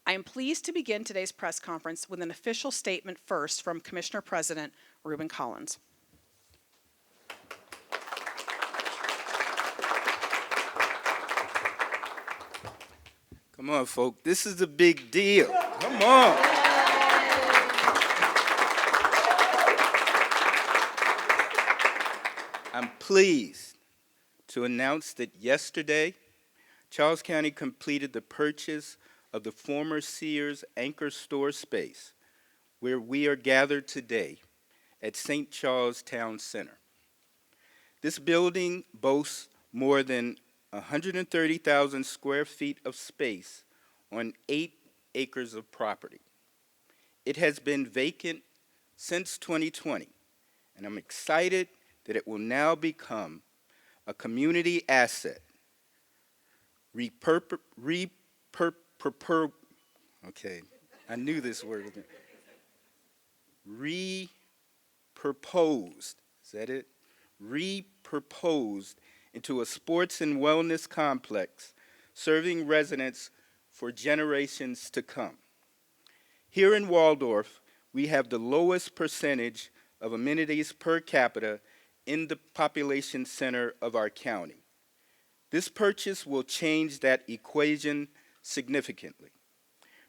I am pleased to begin today's press conference with an official statement first from Commissioner President Reuben Collins. Come on, folks. This is a big deal. Come on. I'm pleased to announce that yesterday, Charles County completed the purchase of the former Sears anchor store space where we are gathered today at St. Charles Towne Center. This building boasts more than 130,000 square feet of space on 8 acres of property. It has been vacant since 2020, and I'm excited that it will now become a community asset. Okay, I knew this word was repurposed. Is that it? Repurposed into a sports and wellness complex serving residents for generations to come. Here in Waldorf, we have the lowest percentage of amenities per capita in the population center of our county. This purchase will change that equation significantly,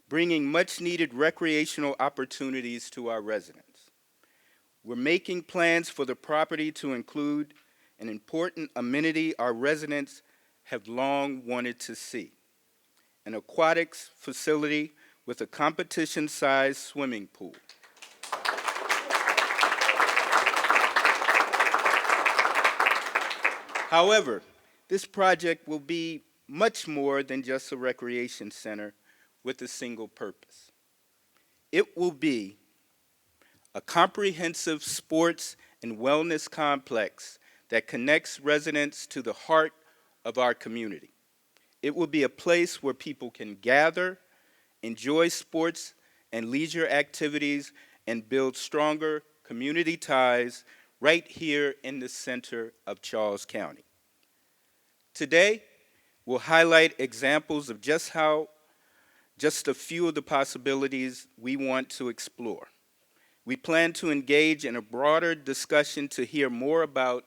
bringing much-needed recreational opportunities to our residents. We're making plans for the property to include an important amenity our residents have long wanted to see, an aquatics facility with a competition-sized swimming pool. However, this project will be much more than just a recreation center with a single purpose. It will be a comprehensive sports and wellness complex that connects residents to the heart of our community. It will be a place where people can gather, enjoy sports and leisure activities, and build stronger community ties right here in the center of Charles County. Today, we'll highlight examples of just a few of the possibilities we want to explore. We plan to engage in a broader discussion to hear more about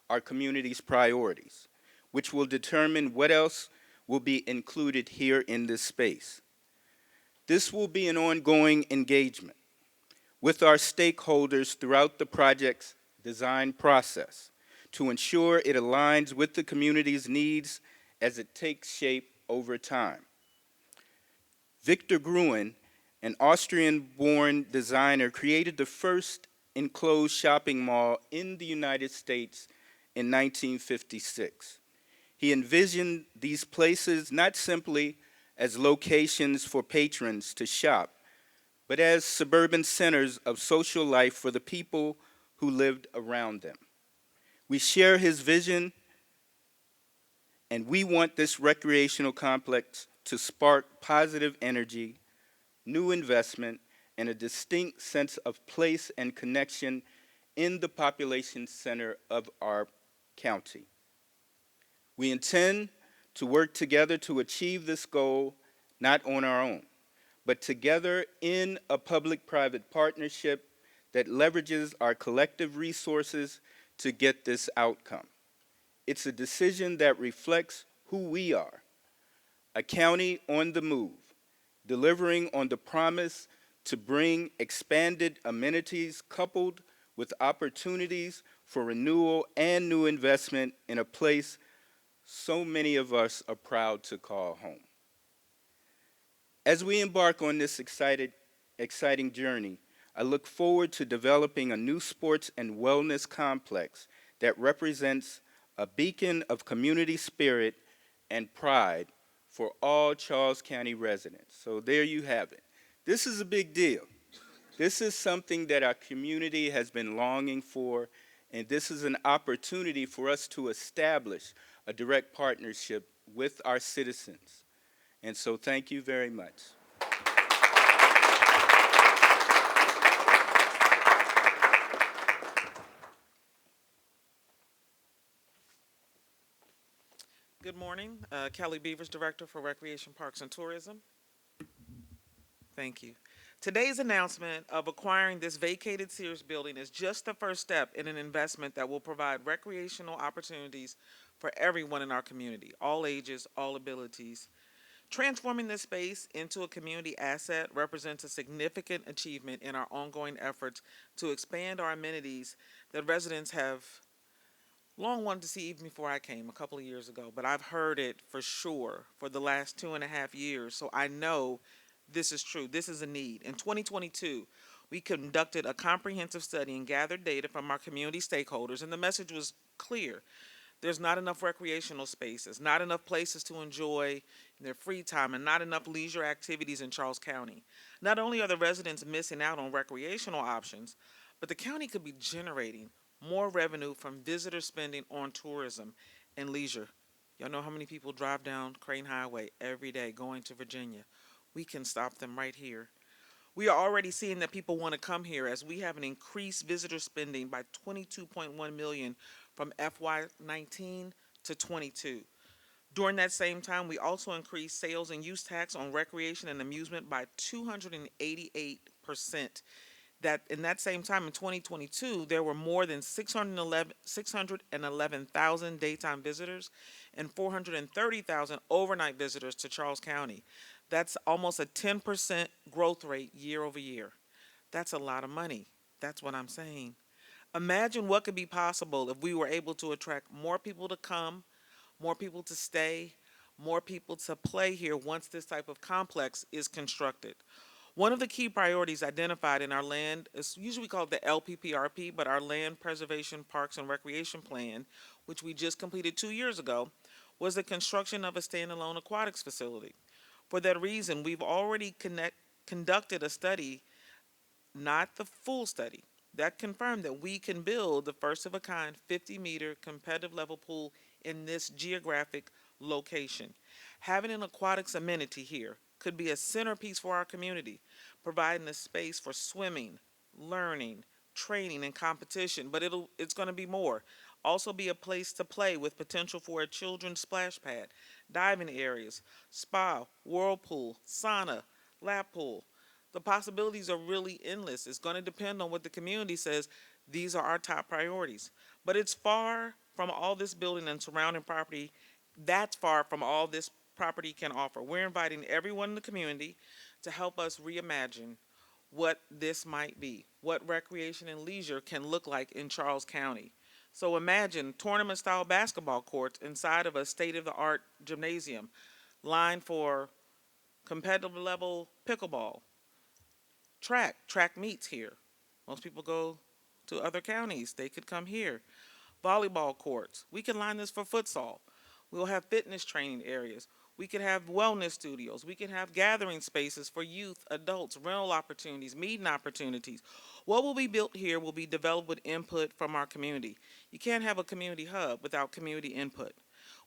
our community's priorities, which will determine what else will be included here in this space. This will be an ongoing engagement with our stakeholders throughout the project's design process to ensure it aligns with the community's needs as it takes shape over time. Victor Gruen, an Austrian-born designer, created the first enclosed shopping mall in the United States in 1956. He envisioned these places not simply as locations for patrons to shop, but as suburban centers of social life for the people who lived around them. We share his vision, and we want this recreational complex to spark positive energy, new investment, and a distinct sense of place and connection in the population center of our county. We intend to work together to achieve this goal, not on our own, but together in a public-private partnership that leverages our collective resources to get this outcome. It's a decision that reflects who we are, a county on the move, delivering on the promise to bring expanded amenities coupled with opportunities for renewal and new investment in a place so many of us are proud to call home. As we embark on this exciting journey, I look forward to developing a new sports and wellness complex that represents a beacon of community spirit and pride for all Charles County residents. So there you have it. This is a big deal. This is something that our community has been longing for, and this is an opportunity for us to establish a direct partnership with our citizens. And so thank you very much. Good morning. Kelly Beavers, Director for Recreation, Parks, and Tourism. Thank you. Today's announcement of acquiring this vacated Sears building is just the first step in an investment that will provide recreational opportunities for everyone in our community, all ages, all abilities. Transforming this space into a community asset represents a significant achievement in our ongoing efforts to expand our amenities that residents have long wanted to see even before I came a couple of years ago. But I've heard it for sure for the last 2.5 years, so I know this is true. This is a need. In 2022, we conducted a comprehensive study and gathered data from our community stakeholders, and the message was clear. There's not enough recreational spaces, not enough places to enjoy their free time, and not enough leisure activities in Charles County. Not only are the residents missing out on recreational options, but the county could be generating more revenue from visitor spending on tourism and leisure. Y'all know how many people drive down Crane Highway every day going to Virginia? We can stop them right here. We are already seeing that people want to come here as we have an increased visitor spending by 22.1 million from FY19 to 22. During that same time, we also increased sales and use tax on recreation and amusement by 288%. That in that same time in 2022, there were more than 611,000 daytime visitors and 430,000 overnight visitors to Charles County. That's almost a 10% growth rate year over year. That's a lot of money. That's what I'm saying. Imagine what could be possible if we were able to attract more people to come, more people to stay, more people to play here once this type of complex is constructed. One of the key priorities identified in our land is usually called the LPPRP, but our Land Preservation Parks and Recreation Plan, which we just completed 2 years ago, was the construction of a standalone aquatics facility. For that reason, we've already conducted a study, not the full study, that confirmed that we can build the first of a kind 50-meter competitive level pool in this geographic location. Having an aquatics amenity here could be a centerpiece for our community, providing a space for swimming, learning, training, and competition. But it's going to be more. Also be a place to play with potential for a children's splash pad, diving areas, spa, whirlpool, sauna, lap pool. The possibilities are really endless. It's going to depend on what the community says. These are our top priorities. But it's far from all this building and surrounding property. That's far from all this property can offer. We're inviting everyone in the community to help us reimagine what this might be, what recreation and leisure can look like in Charles County. So imagine tournament-style basketball courts inside of a state-of-the-art gymnasium, lined for competitive level pickleball, track meets here. Most people go to other counties. They could come here. Volleyball courts. We can line this for futsal. We'll have fitness training areas. We could have wellness studios. We can have gathering spaces for youth, adults, rental opportunities, meeting opportunities. What will be built here will be developed with input from our community. You can't have a community hub without community input.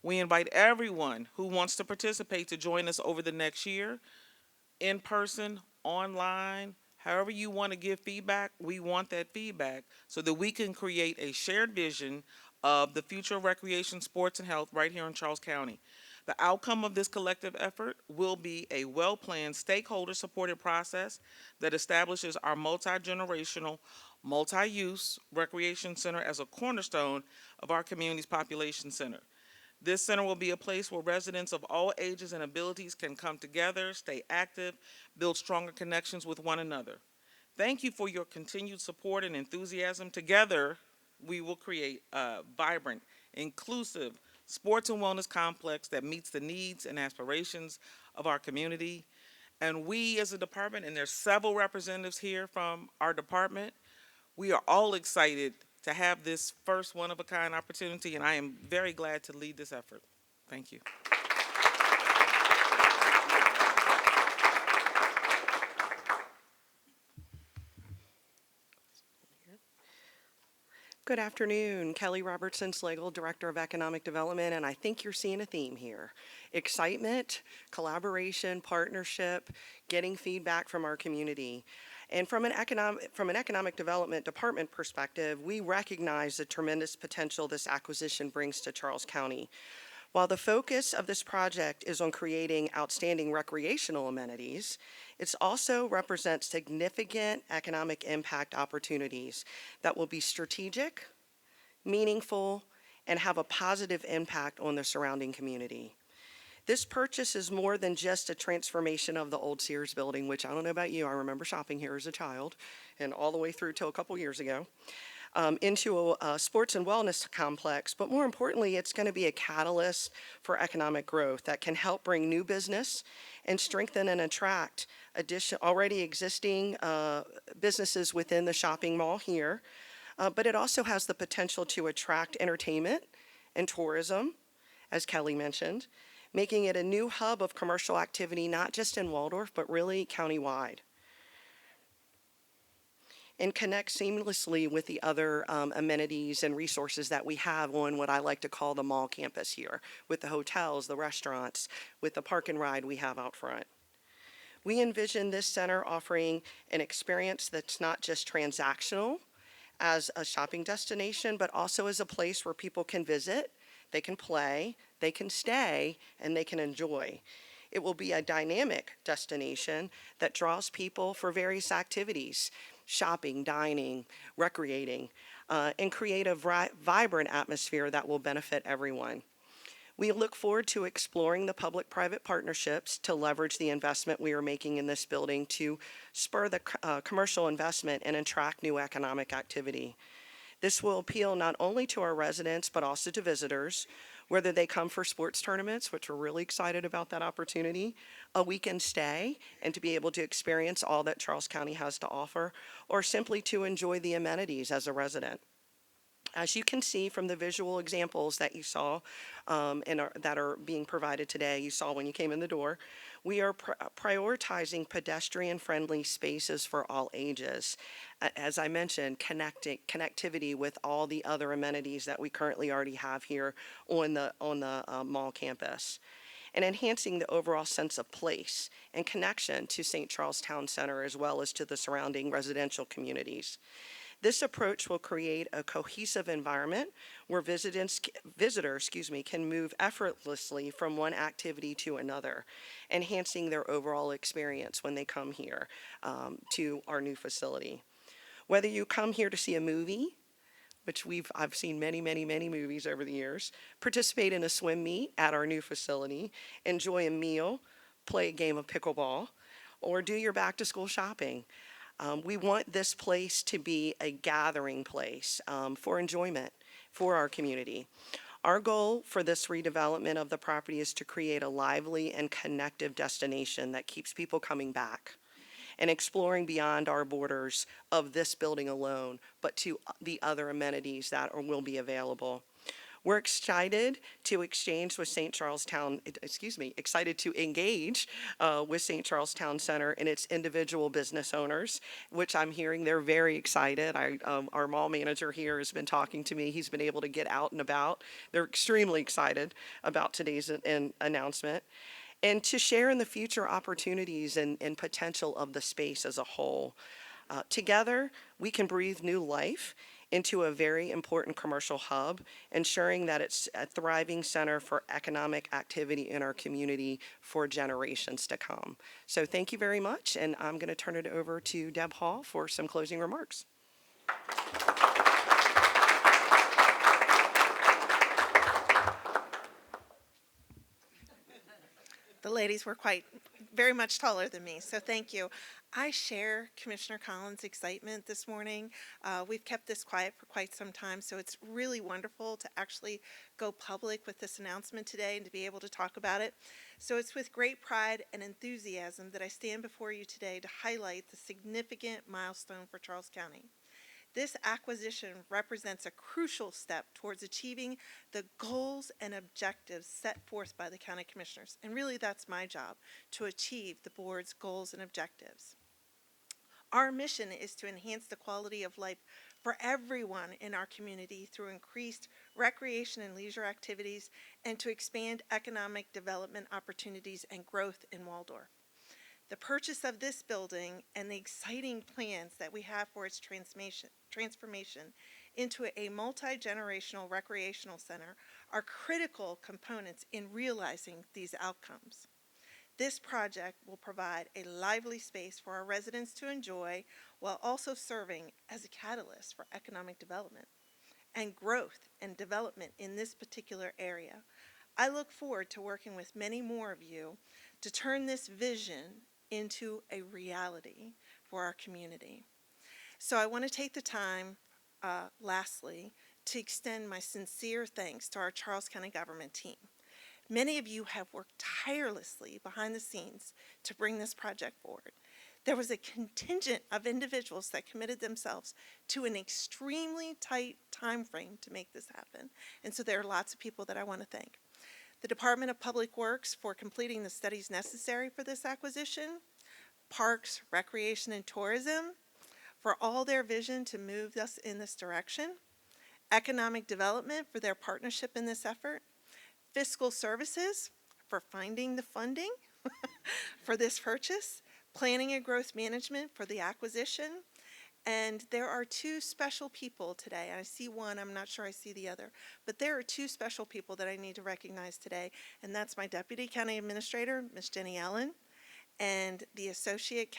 We invite everyone who wants to participate to join us over the next year, in person, online, however you want to give feedback. We want that feedback so that we can create a shared vision of the future of recreation, sports, and health right here in Charles County. The outcome of this collective effort will be a well-planned, stakeholder-supported process that establishes our multi-generational, multi-use recreation center as a cornerstone of our community's population center. This center will be a place where residents of all ages and abilities can come together, stay active, build stronger connections with one another. Thank you for your continued support and enthusiasm. Together, we will create a vibrant, inclusive sports and wellness complex that meets the needs and aspirations of our community. And we as a department, and there's several representatives here from our department, we are all excited to have this first one-of-a-kind opportunity, and I am very glad to lead this effort. Thank you. Good afternoon. Kelly Robertson Slagle, Director of Economic Development, and I think you're seeing a theme here. Excitement, collaboration, partnership, getting feedback from our community. And from an economic development department perspective, we recognize the tremendous potential this acquisition brings to Charles County. While the focus of this project is on creating outstanding recreational amenities, it also represents significant economic impact opportunities that will be strategic, meaningful, and have a positive impact on the surrounding community. This purchase is more than just a transformation of the old Sears Building, which I don't know about you, I remember shopping here as a child and all the way through till a couple years ago, into a sports and wellness complex. But more importantly, it's going to be a catalyst for economic growth that can help bring new business and strengthen and attract already existing businesses within the shopping mall here. But it also has the potential to attract entertainment and tourism, as Kelly mentioned, making it a new hub of commercial activity, not just in Waldorf, but really countywide, and connect seamlessly with the other amenities and resources that we have on what I like to call the mall campus here, with the hotels, the restaurants, with the park and ride we have out front. We envision this center offering an experience that's not just transactional as a shopping destination, but also as a place where people can visit, they can play, they can stay, and they can enjoy. It will be a dynamic destination that draws people for various activities, shopping, dining, recreating, and create a vibrant atmosphere that will benefit everyone. We look forward to exploring the public-private partnerships to leverage the investment we are making in this building to spur the commercial investment and attract new economic activity. This will appeal not only to our residents, but also to visitors, whether they come for sports tournaments, which we're really excited about that opportunity, a weekend stay, and to be able to experience all that Charles County has to offer, or simply to enjoy the amenities as a resident. As you can see from the visual examples that you saw that are being provided today, you saw when you came in the door, we are prioritizing pedestrian-friendly spaces for all ages. As I mentioned, connectivity with all the other amenities that we currently already have here on the mall campus, and enhancing the overall sense of place and connection to St. Charles Towne Center as well as to the surrounding residential communities. This approach will create a cohesive environment where visitors can move effortlessly from one activity to another, enhancing their overall experience when they come here to our new facility. Whether you come here to see a movie, which I've seen many movies over the years, participate in a swim meet at our new facility, enjoy a meal, play a game of pickleball, or do your back to school shopping. We want this place to be a gathering place for enjoyment for our community. Our goal for this redevelopment of the property is to create a lively and connective destination that keeps people coming back and exploring beyond our borders of this building alone, but to the other amenities that will be available. We're excited to engage with St. Charles Towne Center and its individual business owners, which I'm hearing they're very excited. Our mall manager here has been talking to me. He's been able to get out and about. They're extremely excited about today's announcement, and to share in the future opportunities and potential of the space as a whole. Together, we can breathe new life into a very important commercial hub, ensuring that it's a thriving center for economic activity in our community for generations to come. So thank you very much, and I'm going to turn it over to Deb Hall for some closing remarks. The ladies were very much taller than me, so thank you. I share Commissioner Collins' excitement this morning. We've kept this quiet for quite some time, so it's really wonderful to actually go public with this announcement today and to be able to talk about it. So it's with great pride and enthusiasm that I stand before you today to highlight the significant milestone for Charles County. This acquisition represents a crucial step towards achieving the goals and objectives set forth by the county commissioners. And really, that's my job, to achieve the board's goals and objectives. Our mission is to enhance the quality of life for everyone in our community through increased recreation and leisure activities, and to expand economic development opportunities and growth in Waldorf. The purchase of this building and the exciting plans that we have for its transformation into a multi-generational recreational center are critical components in realizing these outcomes. This project will provide a lively space for our residents to enjoy while also serving as a catalyst for economic development and growth and development in this particular area. I look forward to working with many more of you to turn this vision into a reality for our community. So I want to take the time, lastly, to extend my sincere thanks to our Charles County government team. Many of you have worked tirelessly behind the scenes to bring this project forward. There was a contingent of individuals that committed themselves to an extremely tight time frame to make this happen. And so there are lots of people that I want to thank. The Department of Public Works for completing the studies necessary for this acquisition, Parks, Recreation, and Tourism for all their vision to move us in this direction, Economic Development for their partnership in this effort, Fiscal Services for finding the funding for this purchase, Planning and Growth Management for the acquisition, and there are two special people today. I see one, I'm not sure I see the other, but there are two special people that I need to recognize today, and that's my Deputy County Administrator, Miss Jenny Allen, and the Assistant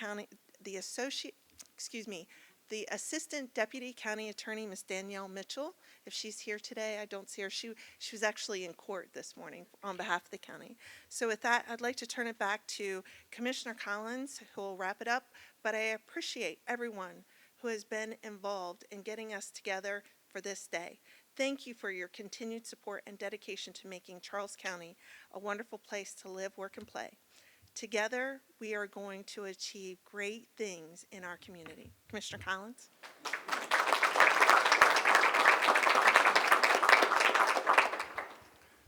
Deputy County Attorney, Miss Danielle Mitchell. If she's here today, I don't see her. She was actually in court this morning on behalf of the county. So with that, I'd like to turn it back to Commissioner Collins, who will wrap it up, but I appreciate everyone who has been involved in getting us together for this day. Thank you for your continued support and dedication to making Charles County a wonderful place to live, work, and play. Together, we are going to achieve great things in our community. Commissioner Collins?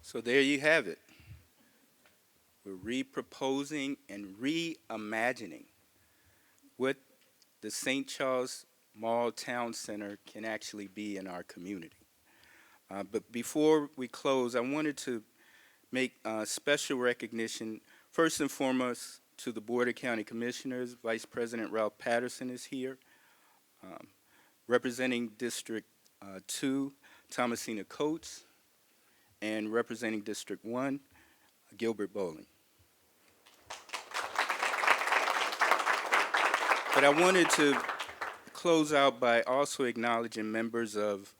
So there you have it. We're re-proposing and reimagining what the St. Charles Mall Towne Center can actually be in our community. But before we close, I wanted to make special recognition, first and foremost, to the Board of County Commissioners. Vice President Ralph Patterson is here. Representing District 2, Thomasina Coates, and representing District 1, Gilbert Bowling. But I wanted to close out by also acknowledging members of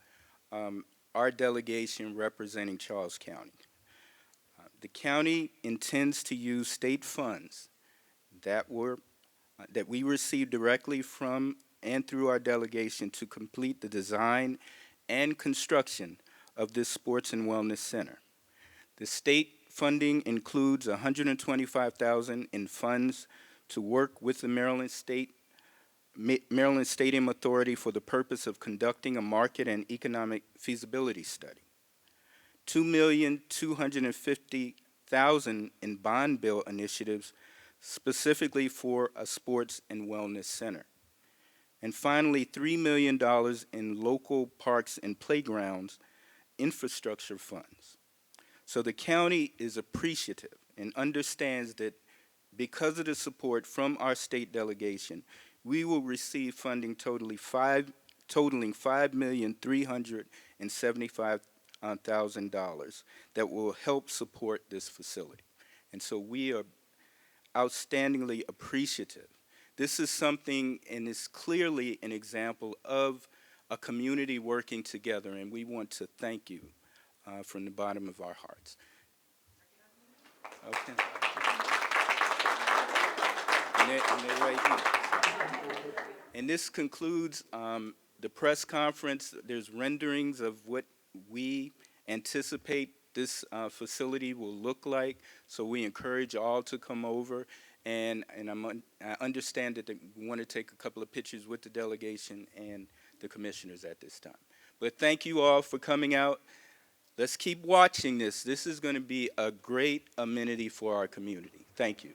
our delegation representing Charles County. The county intends to use state funds that we received directly from and through our delegation to complete the design and construction of this sports and wellness center. The state funding includes $125,000 in funds to work with the Maryland Stadium Authority for the purpose of conducting a market and economic feasibility study. $2,250,000 in bond bill initiatives specifically for a sports and wellness center. And finally, $3 million in local parks and playgrounds infrastructure funds. So the county is appreciative and understands that because of the support from our state delegation, we will receive funding totaling $5,375,000 that will help support this facility. And so we are outstandingly appreciative. This is something, and is clearly an example of a community working together, and we want to thank you from the bottom of our hearts. Okay. And they're right here. And this concludes the press conference. There's renderings of what we anticipate this facility will look like, so we encourage all to come over. And I understand that they want to take a couple of pictures with the delegation and the commissioners at this time. But thank you all for coming out. Let's keep watching this. This is going to be a great amenity for our community. Thank you.